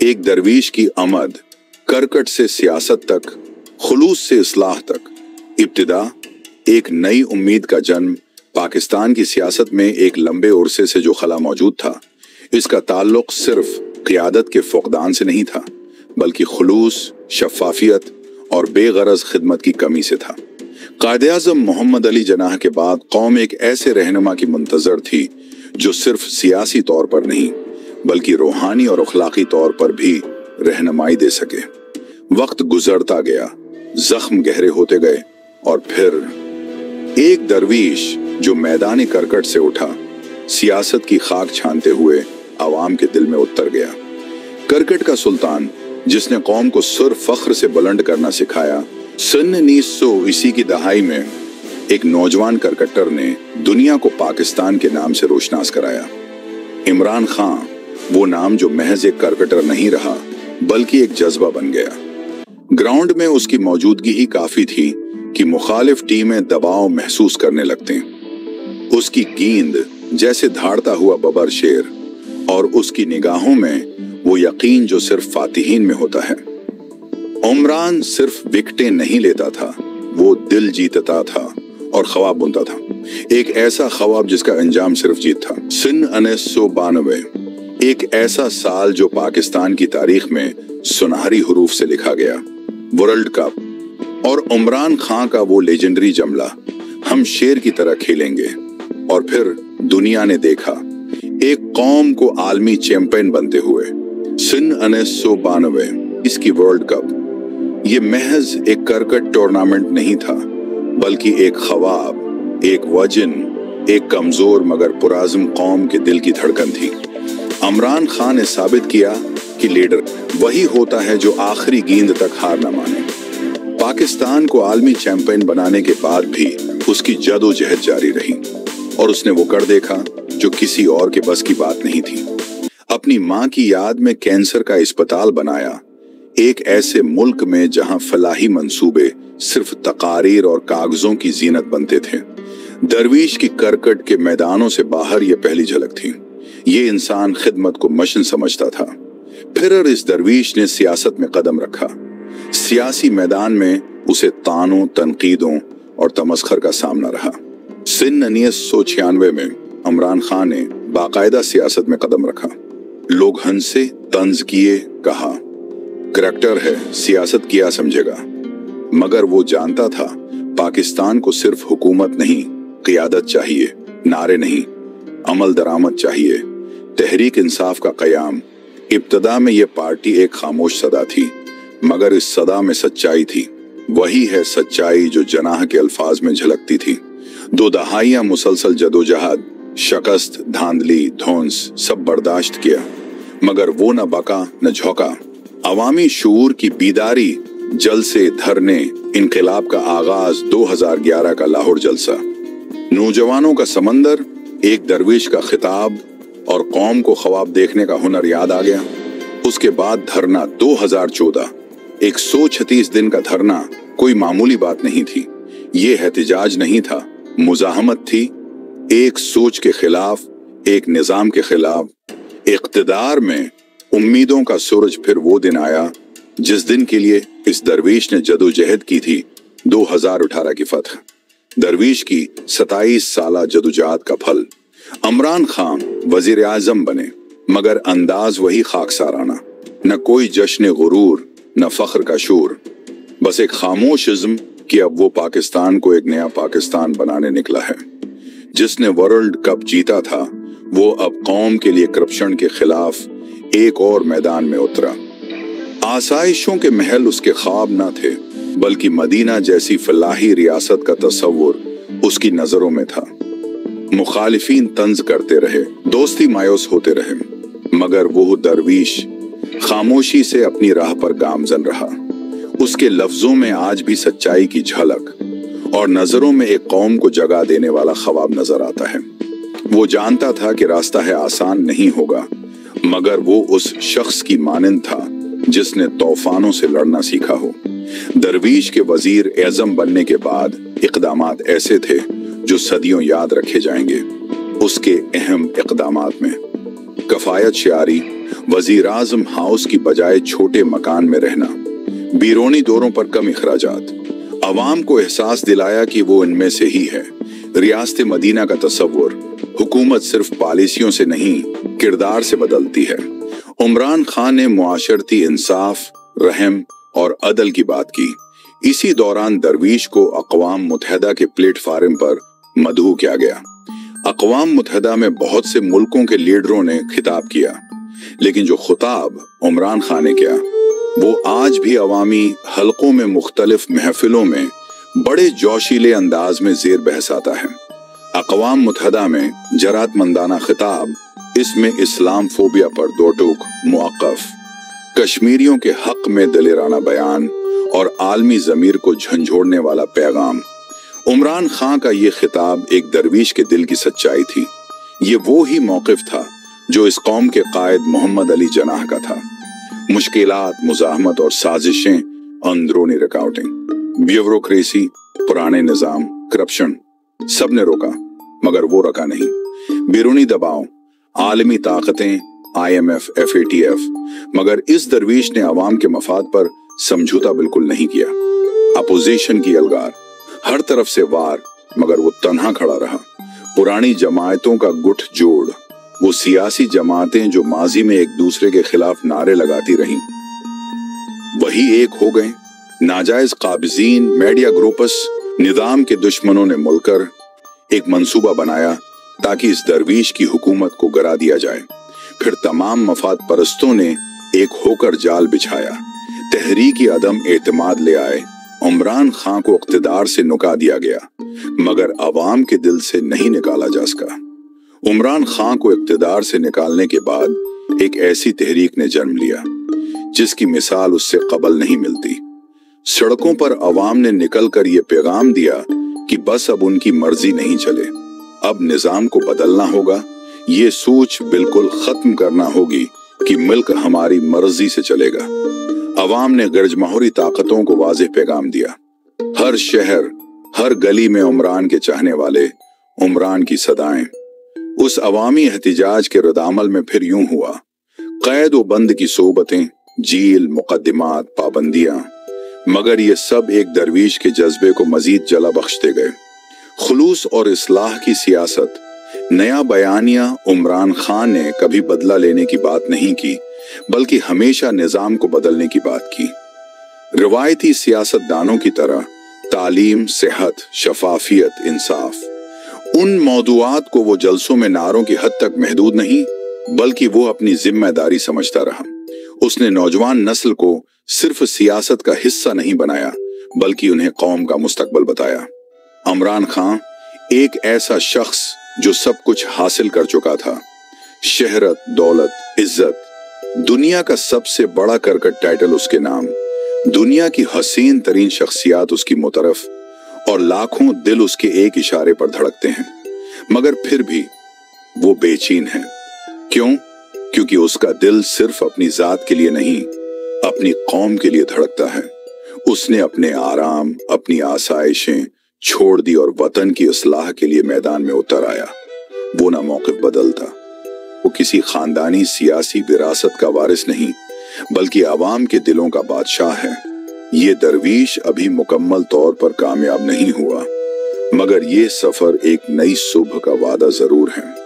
एक दरवीश की आमद, करकट से सियासत तक, खुलूस से इस्लाह तक, इब्तिदा, एक नई उम्मीद का जन्म। पाकिस्तान की सियासत में एक लंबे अरसे से जो खला मौजूद था, इसका ताल्लुक सिर्फ क़ियादत के फुक़दान से नहीं था, बल्कि खुलूस, शफ़ाफियत और बेगरज खिदमत की कमी से था। कायद-ए-आज़म मोहम्मद अली जनाह के बाद कौम एक ऐसे रहनुमा की मुंतज़र थी जो सिर्फ सियासी तौर पर नहीं, बल्कि रूहानी और अखलाकी तौर पर भी रहनुमाई दे सके। वक्त गुजरता गया, जख्म गहरे होते गए, और फिर एक दरवीश जो मैदानी करकट से उठा, सियासत की खाक छानते हुए आवाम के दिल में उतर गया। करकट का सुल्तान, जिसने कौम को सुर फख्र से बुलंद करना सिखाया। सन 1920 की दहाई में एक नौजवान करकटर ने दुनिया को पाकिस्तान के नाम से रोशनास कराया। इमरान खां, वो नाम जो महज एक करकटर नहीं रहा, बल्कि एक जज्बा बन गया। ग्राउंड में उसकी मौजूदगी ही काफी थी कि मुखालिफ टीमें दबाव महसूस करने लगते। उसकी गेंद जैसे धाड़ता हुआ बबर शेर, और उसकी निगाहों में वो यकीन जो सिर्फ फातिहीन में होता है। उमरान सिर्फ विकेटें नहीं लेता था, वो दिल जीतता था और ख्वाब बुनता था। एक ऐसा ख्वाब जिसका अंजाम सिर्फ जीत था। सन 1992, एक ऐसा साल जो पाकिस्तान की तारीख में सुनहरी हरूफ से लिखा गया। वर्ल्ड कप और उमरान खां का वो लेजेंडरी जमला, हम शेर की तरह खेलेंगे। और फिर दुनिया ने देखा एक कौम को आलमी चैंपियन बनते हुए। सन 1992 इसकी वर्ल्ड कप, ये महज एक करकट टूर्नामेंट नहीं था, बल्कि एक ख्वाब, एक वजन, एक कमजोर मगर पुराज़म कौम के दिल की धड़कन थी। इमरान खान ने साबित किया कि लीडर वही होता है जो आखिरी गेंद तक हार न माने। पाकिस्तान को आलमी चैंपियन बनाने के बाद भी उसकी जदोजहद जारी रही, और उसने वो कर देखा जो किसी और के बस की बात नहीं थी। अपनी माँ की याद में कैंसर का अस्पताल बनाया, एक ऐसे मुल्क में जहां फलाही मंसूबे सिर्फ तकारीर और कागजों की जीनत बनते थे। दरवीश की करकट के मैदानों से बाहर ये पहली झलक थी। ये इंसान खिदमत को मशन समझता था। फिर इस दरवीश ने सियासत में कदम रखा। सियासी मैदान में उसे तानों, तनकीदों और तमस्खर का सामना रहा। सन 1996 में इमरान खान ने बाकायदा सियासत में कदम रखा। लोग हंसे, तंज किए, कहा करैक्टर है, सियासत किया समझेगा। मगर वो जानता था पाकिस्तान को सिर्फ हुकूमत नहीं, क़ियादत चाहिए, नारे नहीं, अमल दरामद चाहिए, तहरीक इंसाफ का क़याम। इब्तिदा में ये पार्टी एक खामोश सदा थी, मगर इस सदा में सच्चाई थी। वही है सच्चाई जो जनाह के अल्फाज में झलकती थी। 2 दहाइयां मुसलसल जदोजहद, शकस्त, धांधली, धौंस सब बर्दाश्त किया, मगर वो न बका न झोंका। अवामी शूर की बीदारी, जलसे, धरने, इनकलाब का आगाज 2011 का लाहौर जलसा, नौजवानों का समंदर, एक दरवेश का खिताब और कौम को ख्वाब देखने का हुनर याद आ गया। उसके बाद धरना 2014, 136 दिन का धरना कोई मामूली बात नहीं थी। ये एहतिजाज नहीं था, मुजाहमत थी, एक सोच के खिलाफ, एक निजाम के खिलाफ। इक़्तिदार में उम्मीदों का सूरज फिर वो दिन आया जिस दिन के लिए इस दरवीश ने जदोजहद की थी। 2018 की फतह, दरवीश की 27 साला जदोजहद का फल। इमरान खान वजीर आज़म बने, मगर अंदाज वही खाकसाराना, न कोई जश्न गुरूर, न फख्र का शूर, बस एक खामोश इज़्म कि अब वो पाकिस्तान को एक नया पाकिस्तान बनाने निकला है। जिसने वर्ल्ड कप जीता था, वो अब कौम के लिए करप्शन के खिलाफ एक और मैदान में उतरा। आसाइशों के महल उसके ख्वाब न थे, बल्कि मदीना जैसी फलाही रियासत का तस्वुर उसकी नजरों में था। मुखालिफीन तंज करते रहे, दोस्ती मायूस होते रहे, मगर वो दरवीश खामोशी से अपनी राह पर गामजन रहा। उसके लफ्जों में आज भी सच्चाई की झलक और नजरों में एक कौम को जगा देने वाला ख्वाब नजर आता है। वो जानता था कि रास्ता है आसान नहीं होगा, मगर वो उस शख्स की मानंद था जिसने तूफानों से लड़ना सीखा हो। दरवीश के वजीर एज़म बनने के बाद इक़दामात ऐसे थे जो सदियों याद रखे जाएंगे। उसके अहम इक़दामात में कफ़ायत शारी, वजीर आजम हाउस की बजाय छोटे मकान में रहना, बैरूनी दौरों पर कम इखराजात, अवाम को एहसास दिलाया कि वो इनमें से ही है। रियासत मदीना का तस्वुर, हुकूमत सिर्फ पॉलिसियों से नहीं किरदार से बदलती है। उमरान खान ने मुआशरती इंसाफ, रहम और अदल की बात की। इसी दौरान दरवीश को अक़वाम मुत्तहिदा के प्लेटफार्म पर मदहू किया गया। अक़वाम मुत्तहिदा में बहुत से मुल्कों के लीडरों ने खिताब किया, लेकिन जो खुताब उमरान खान ने किया वो आज भी अवामी हलकों में मुख्तलिफ महफिलों में बड़े जोशीले अंदाज में जेर बहस आता है। अक़वाम मुत्तहिदा में जरातमंदाना खिताब, इसमें इस्लाम फोबिया पर दो टूक मुअक्कफ, कश्मीरियों के हक में दलेराना बयान और आलमी ज़मीर को झंझोड़ने वाला पैगाम। उमरान खान का ये खिताब एक दरवीश के दिल की सच्चाई थी। ये वो ही मौक़िफ़ था जो इस कौम के कायद मोहम्मद अली जनाह का था। मुश्किलात, मुज़ाहमत और साजिशें, अंदरूनी रुकावटें, ब्यूरोक्रेसी, पुराने निज़ाम, करप्शन, सब ने रोका, मगर वो रखा नहीं। बैरूनी दबाव, आलमी ताकतें, IMF, FATF, मगर इस दरवीश ने अवाम के मफाद पर समझौता बिल्कुल नहीं किया। अपोजिशन की अलगार, हर तरफ से वार, मगर वो तन्हा खड़ा रहा। पुरानी जमायतों का गुठ जोड़, वो सियासी जमातें जो माजी में एक दूसरे के खिलाफ नारे लगाती रहीं, वही एक हो गए। नाजायज काबिजीन, मीडिया ग्रुप्स, निजाम के दुश्मनों ने मिलकर एक मंसूबा बनाया ताकि इस दरवीश की हुकूमत को गिरा दिया जाए। फिर तमाम मफाद परस्तों ने एक होकर जाल बिछाया, तहरीकी अदम एतमाद ले आए। उमरान खान को इक़्तिदार से नुका दिया गया, मगर अवाम के दिल से नहीं निकाला जा सका। उमरान खान को इक़्तिदार से निकालने के बाद एक ऐसी तहरीक ने जन्म लिया जिसकी मिसाल उससे कबल नहीं मिलती। सड़कों पर अवाम ने निकलकर ये पैगाम दिया कि बस अब उनकी मर्जी नहीं चले, अब निजाम को बदलना होगा। ये सोच बिल्कुल खत्म करना होगी कि मुल्क हमारी मर्जी से चलेगा। अवाम ने गर्जमहूरी ताकतों को वाज़ेह पैगाम दिया। हर शहर, हर गली में उमरान के चाहने वाले, उमरान की सदाएं। उस अवामी एहतिजाज के रद्द-अमल में फिर यूं हुआ, कैद व बंद की सोबतें, जील, मुकद्दमात, पाबंदियां, मगर ये सब एक दरवीश के जज्बे को मजीद जला बख्शते गए। खुलूस और इस्लाह की सियासत, नया बयानिया। उमरान खान ने कभी बदला लेने की बात नहीं की, बल्कि हमेशा निजाम को बदलने की बात की। रिवायती सियासतदानों की तरह तालीम, सेहत, शफाफियत, इंसाफ, उन मौदूआत को वो जलसों में नारों की हद तक महदूद नहीं, बल्कि वो अपनी जिम्मेदारी समझता रहा। उसने नौजवान नस्ल को सिर्फ सियासत का हिस्सा नहीं बनाया, बल्कि उन्हें कौम का मुस्तकबल बताया। उमरान खान एक ऐसा शख्स जो सब कुछ हासिल कर चुका था, शहरत, दौलत, इज्जत, दुनिया का सबसे बड़ा करकट टाइटल उसके नाम, दुनिया की हसीन तरीन शख्सियात उसकी मुतरफ, और लाखों दिल उसके एक इशारे पर धड़कते हैं, मगर फिर भी वो बेचैन है। क्यों? क्योंकि उसका दिल सिर्फ अपनी जात के लिए नहीं, अपनी कौम के लिए धड़कता है। उसने अपने आराम, अपनी आसाइशें छोड़ दी और वतन की इस्लाह के लिए मैदान में उतर आया। वो ना मौक़िफ़ बदलता, वो किसी खानदानी सियासी विरासत का वारिस नहीं, बल्कि अवाम के दिलों का बादशाह है। ये दरवीश अभी मुकम्मल तौर पर कामयाब नहीं हुआ, मगर ये सफर एक नई सुबह का वादा जरूर है।